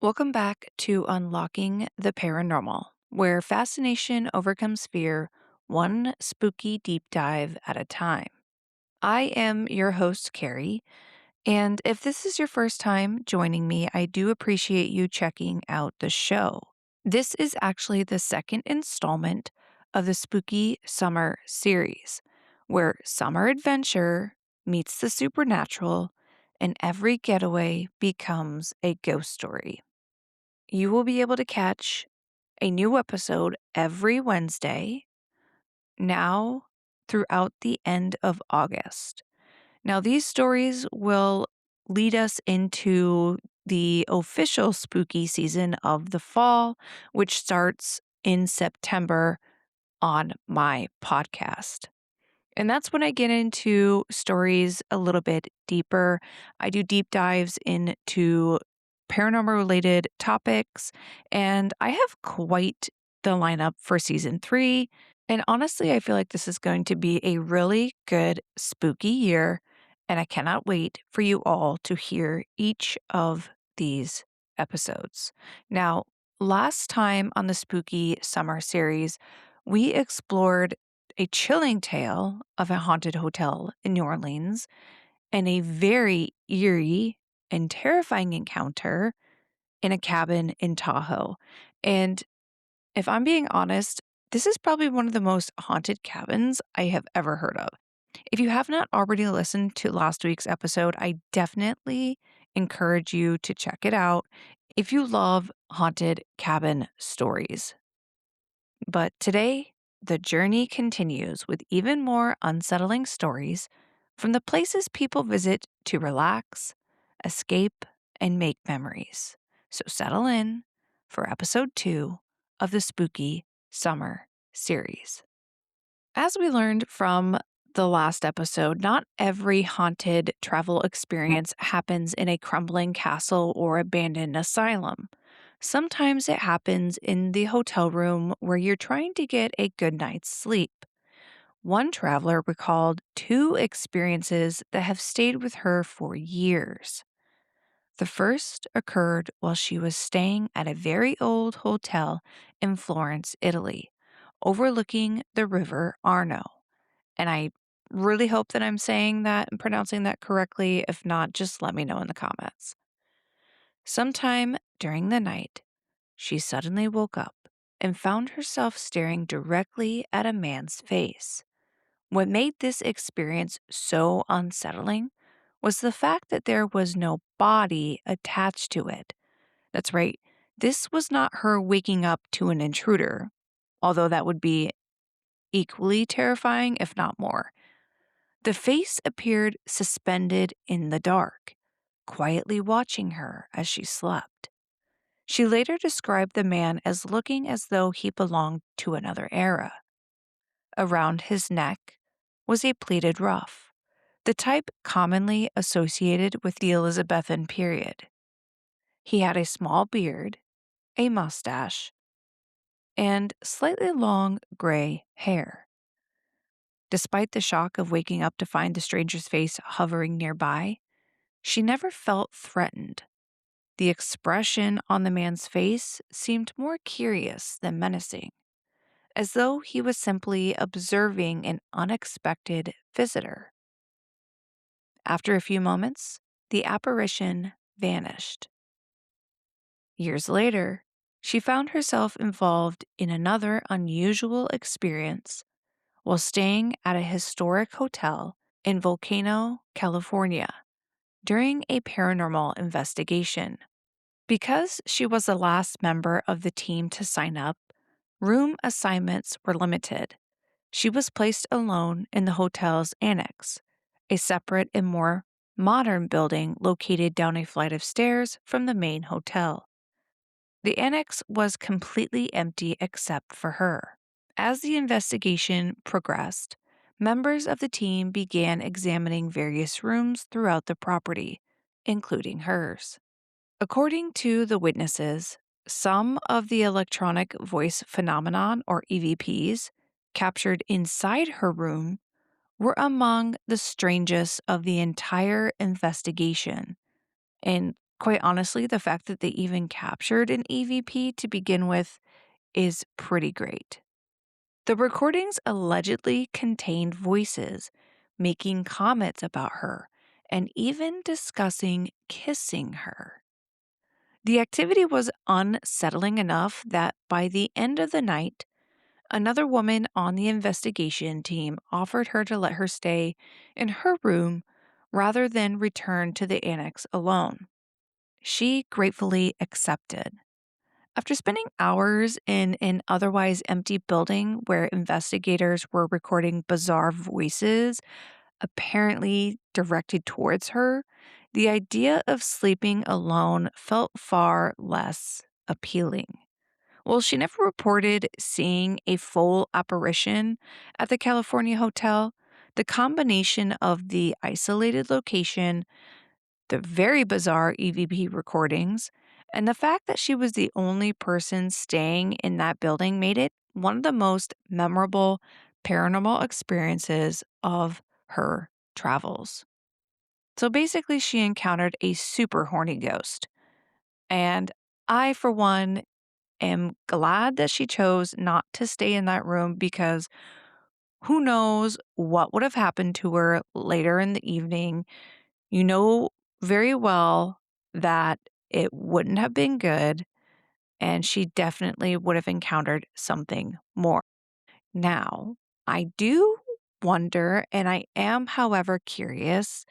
Welcome back to Unlocking the Paranormal, where fascination overcomes fear, one spooky deep dive at a time. I am your host, Carrie, and if this is your first time joining me, I do appreciate you checking out the show. This is actually the second installment of the Spooky Summer series, where summer adventure meets the supernatural and every getaway becomes a ghost story. You will be able to catch a new episode every Wednesday now throughout the end of August. Now, these stories will lead us into the official spooky season of the fall, which starts in September on my podcast. And that's when I get into stories a little bit deeper. I do deep dives into paranormal related topics, and I have quite the lineup for season 3. And honestly, I feel like this is going to be a really good spooky year, and I cannot wait for you all to hear each of these episodes. Now, last time on the Spooky Summer series, we explored a chilling tale of a haunted hotel in New Orleans and a very eerie and terrifying encounter in a cabin in Tahoe. And if I'm being honest, this is probably one of the most haunted cabins I have ever heard of. If you have not already listened to last week's episode, I definitely encourage you to check it out if you love haunted cabin stories. But today, the journey continues with even more unsettling stories from the places people visit to relax, escape, and make memories. So settle in for episode 2 of the Spooky Summer series. As we learned from the last episode, not every haunted travel experience happens in a crumbling castle or abandoned asylum. Sometimes it happens in the hotel room where you're trying to get a good night's sleep. One traveler recalled 2 experiences that have stayed with her for years. The first occurred while she was staying at a very old hotel in Florence, Italy, overlooking the river Arno. And I really hope that I'm saying that and pronouncing that correctly. If not, just let me know in the comments. Sometime during the night, she suddenly woke up and found herself staring directly at a man's face. What made this experience so unsettling was the fact that there was no body attached to it. That's right, this was not her waking up to an intruder, although that would be equally terrifying, if not more. The face appeared suspended in the dark, quietly watching her as she slept. She later described the man as looking as though he belonged to another era. Around his neck was a pleated ruff, the type commonly associated with the Elizabethan period. He had a small beard, a mustache, and slightly long gray hair. Despite the shock of waking up to find the stranger's face hovering nearby, she never felt threatened. The expression on the man's face seemed more curious than menacing, as though he was simply observing an unexpected visitor. After a few moments, the apparition vanished. Years later, she found herself involved in another unusual experience while staying at a historic hotel in Volcano, California, during a paranormal investigation. Because she was the last member of the team to sign up, room assignments were limited. She was placed alone in the hotel's annex, a separate and more modern building located down a flight of stairs from the main hotel. The annex was completely empty except for her. As the investigation progressed, members of the team began examining various rooms throughout the property, including hers. According to the witnesses, some of the electronic voice phenomenon, or EVPs, captured inside her room were among the strangest of the entire investigation and Quite honestly, the fact that they even captured an EVP to begin with is pretty great. The recordings allegedly contained voices making comments about her and even discussing kissing her. The activity was unsettling enough that by the end of the night, another woman on the investigation team offered her to let her stay in her room rather than return to the annex alone. She gratefully accepted. After spending hours in an otherwise empty building where investigators were recording bizarre voices, apparently directed towards her, the idea of sleeping alone felt far less appealing. Well, she never reported seeing a full apparition at the California hotel. The combination of the isolated location, the very bizarre EVP recordings, and the fact that she was the only person staying in that building made it one of the most memorable paranormal experiences of her travels. So basically, she encountered a super horny ghost. And I, for one, am glad that she chose not to stay in that room because who knows what would have happened to her later in the evening. You know very well that it wouldn't have been good, and she definitely would have encountered something more. Now, I do wonder, and I am, however, curious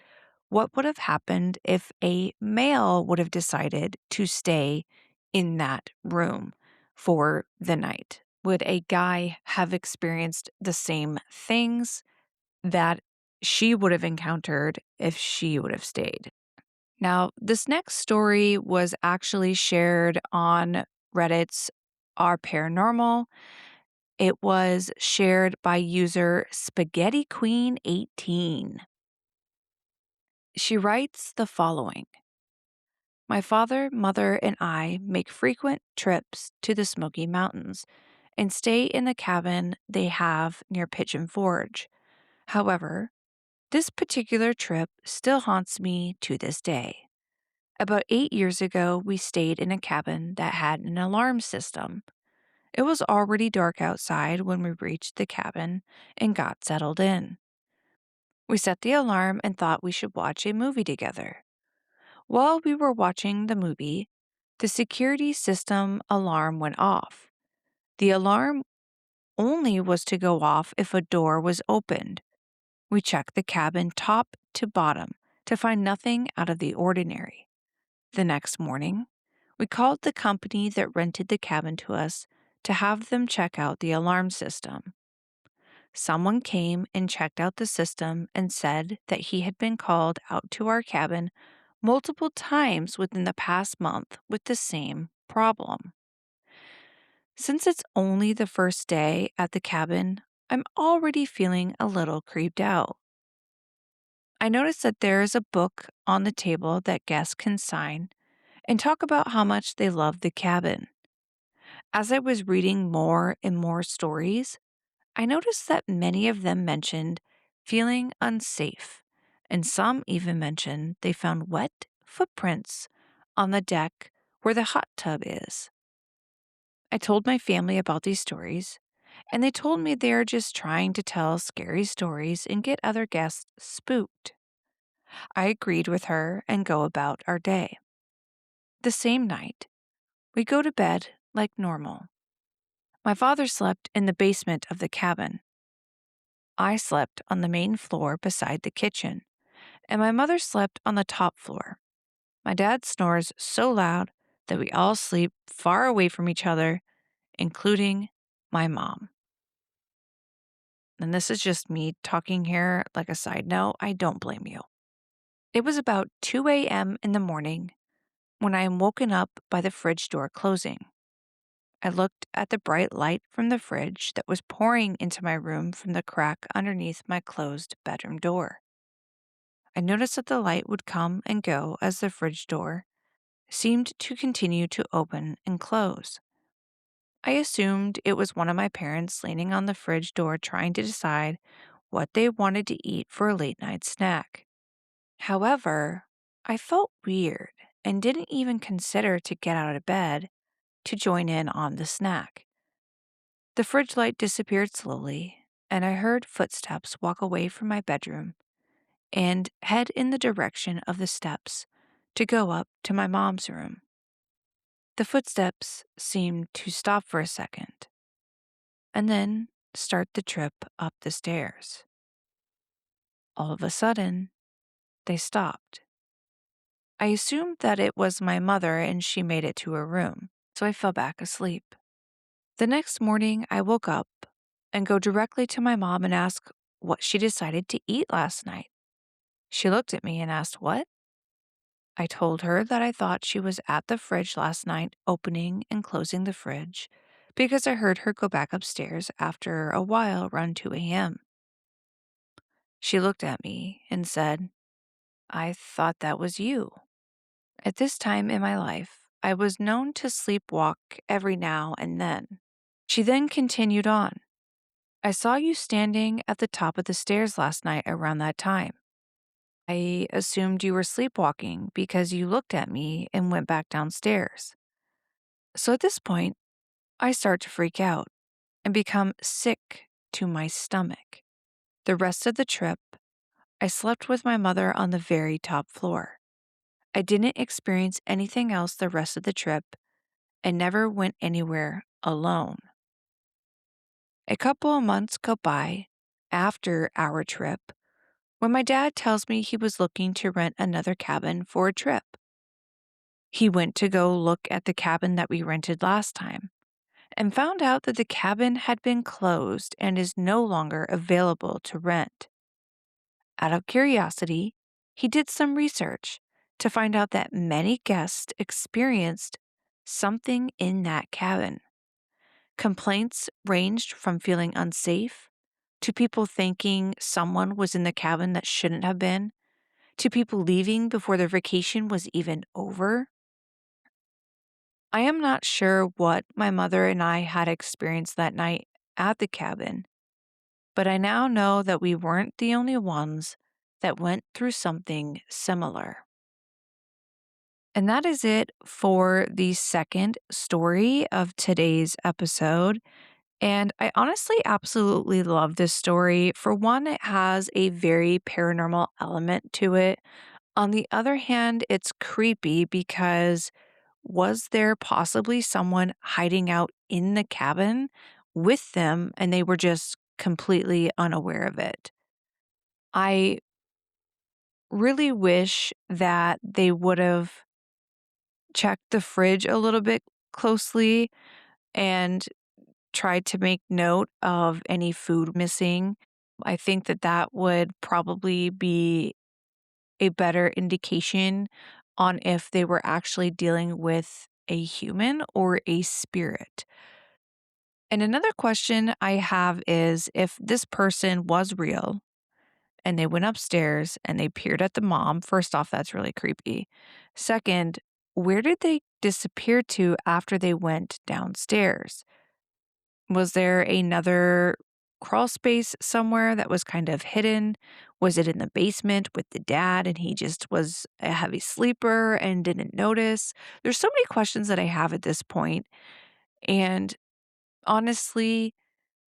what would have happened if a male would have decided to stay in that room for the night? Would a guy have experienced the same things that she would have encountered if she would have stayed? Now, this next story was actually shared on Reddit's Our Paranormal. It was shared by user Spaghetti Queen 18. She writes the following. My father, mother, and I make frequent trips to the Smoky Mountains and stay in the cabin they have near Pigeon Forge. However, this particular trip still haunts me to this day. About 8 years ago, we stayed in a cabin that had an alarm system. It was already dark outside when we reached the cabin and got settled in. We set the alarm and thought we should watch a movie together. While we were watching the movie, the security system alarm went off. The alarm only was to go off if a door was opened. We checked the cabin top to bottom to find nothing out of the ordinary. The next morning, we called the company that rented the cabin to us to have them check out the alarm system. Someone came and checked out the system and said that he had been called out to our cabin multiple times within the past month with the same problem. Since it's only the first day at the cabin, I'm already feeling a little creeped out. I noticed that there is a book on the table that guests can sign and talk about how much they love the cabin. As I was reading more and more stories, I noticed that many of them mentioned feeling unsafe, and some even mentioned they found wet footprints on the deck where the hot tub is. I told my family about these stories, and they told me they are just trying to tell scary stories and get other guests spooked. I agreed with her and go about our day. The same night, we go to bed like normal. My father slept in the basement of the cabin. I slept on the main floor beside the kitchen, and my mother slept on the top floor. My dad snores so loud that we all sleep far away from each other, including my mom. And this is just me talking here, like a side note, I don't blame you. It was about 2 a.m. in the morning when I am woken up by the fridge door closing. I looked at the bright light from the fridge that was pouring into my room from the crack underneath my closed bedroom door. I noticed that the light would come and go as the fridge door seemed to continue to open and close. I assumed it was one of my parents leaning on the fridge door trying to decide what they wanted to eat for a late night snack. However, I felt weird and didn't even consider to get out of bed to join in on the snack. The fridge light disappeared slowly, and I heard footsteps walk away from my bedroom and head in the direction of the steps to go up to my mom's room. The footsteps seemed to stop for a second and then start the trip up the stairs. All of a sudden, they stopped. I assumed that it was my mother and she made it to her room, so I fell back asleep. The next morning, I woke up and go directly to my mom and ask what she decided to eat last night. She looked at me and asked, "What?" I told her that I thought she was at the fridge last night, opening and closing the fridge, because I heard her go back upstairs after a while around 2 a.m. She looked at me and said, "I thought that was you." At this time in my life, I was known to sleepwalk every now and then. She then continued on. "I saw you standing at the top of the stairs last night around that time. I assumed you were sleepwalking because you looked at me and went back downstairs." So at this point, I start to freak out and become sick to my stomach. The rest of the trip, I slept with my mother on the very top floor. I didn't experience anything else the rest of the trip and never went anywhere alone. A couple of months go by after our trip when my dad tells me he was looking to rent another cabin for a trip. He went to go look at the cabin that we rented last time and found out that the cabin had been closed and is no longer available to rent. Out of curiosity, he did some research to find out that many guests experienced something in that cabin. Complaints ranged from feeling unsafe to people thinking someone was in the cabin that shouldn't have been, to people leaving before their vacation was even over. I am not sure what my mother and I had experienced that night at the cabin, but I now know that we weren't the only ones that went through something similar. And that is it for the second story of today's episode. And I honestly absolutely love this story. For one, it has a very paranormal element to it. On the other hand, it's creepy because was there possibly someone hiding out in the cabin with them and they were just completely unaware of it? I really wish that they would have checked the fridge a little bit closely and tried to make note of any food missing. I think that that would probably be a better indication on if they were actually dealing with a human or a spirit. And another question I have is if this person was real and they went upstairs and they peered at the mom, first off, that's really creepy. Second, where did they disappear to after they went downstairs? Was there another crawl space somewhere that was kind of hidden? Was it in the basement with the dad and he just was a heavy sleeper and didn't notice? There's so many questions that I have at this point, and honestly,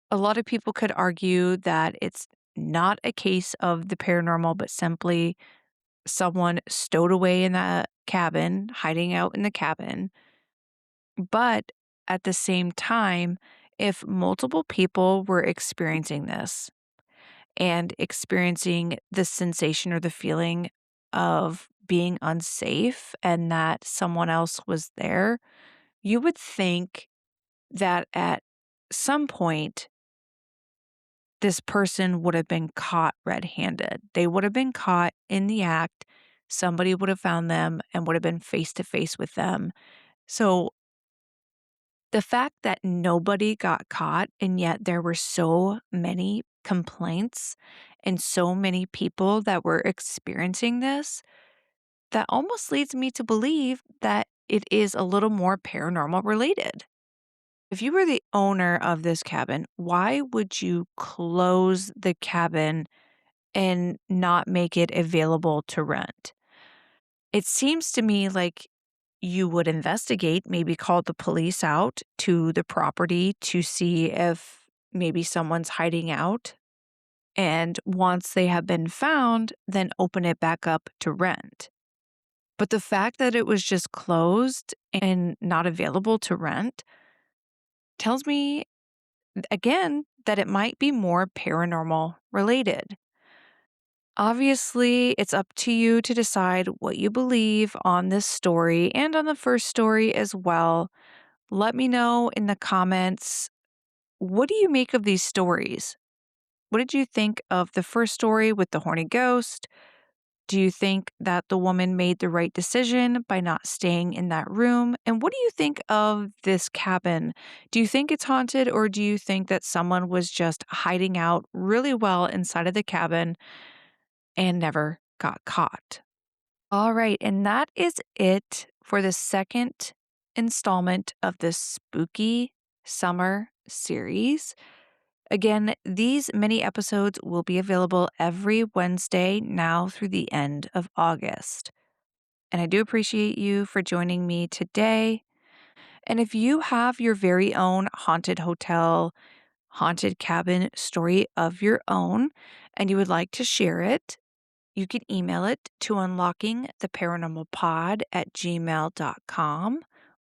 a lot of people could argue that it's not a case of the paranormal, but simply someone stowed away in that cabin, hiding out in the cabin. But at the same time, if multiple people were experiencing this and experiencing the sensation or the feeling of being unsafe and that someone else was there, you would think that at some point, this person would have been caught red handed. They would have been caught in the act. Somebody would have found them and would have been face to face with them. So the fact that nobody got caught and yet there were so many complaints and so many people that were experiencing this, that almost leads me to believe that it is a little more paranormal related. If you were the owner of this cabin, why would you close the cabin and not make it available to rent? It seems to me like you would investigate, maybe call the police out to the property to see if maybe someone's hiding out. And once they have been found, then open it back up to rent. But the fact that it was just closed and not available to rent tells me, again, that it might be more paranormal related. Obviously, it's up to you to decide what you believe on this story and on the first story as well. Let me know in the comments, what do you make of these stories? What did you think of the first story with the horny ghost? Do you think that the woman made the right decision by not staying in that room? And what do you think of this cabin? Do you think it's haunted, or do you think that someone was just hiding out really well inside of the cabin and never got caught? All right, and that is it for the second installment of the Spooky Summer series. Again, these mini episodes will be available every Wednesday now through the end of August. And I do appreciate you for joining me today. And if you have your very own haunted hotel, haunted cabin story of your own, and you would like to share it, you can email it to unlockingtheparanormalpod@gmail.com,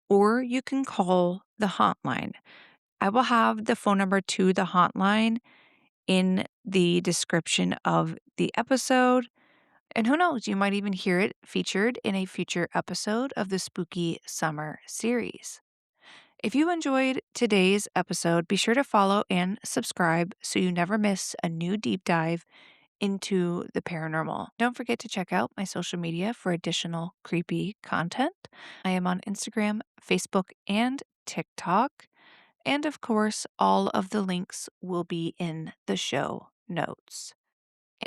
or you can call the hotline. I will have the phone number to the hotline in the description of the episode. And who knows, you might even hear it featured in a future episode of the Spooky Summer series. If you enjoyed today's episode, be sure to follow and subscribe so you never miss a new deep dive into the paranormal. Don't forget to check out my social media for additional creepy content. I am on Instagram, Facebook, and TikTok. And of course, all of the links will be in the show notes.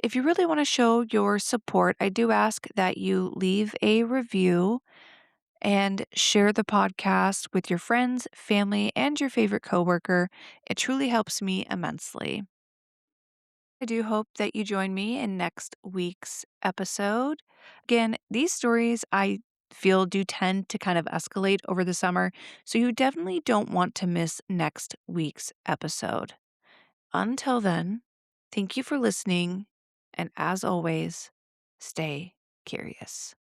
If you really want to show your support, I do ask that you leave a review and share the podcast with your friends, family, and your favorite coworker. It truly helps me immensely. I do hope that you join me in next week's episode. Again, these stories I feel do tend to kind of escalate over the summer, so you definitely don't want to miss next week's episode. Until then, thank you for listening, and as always, stay curious.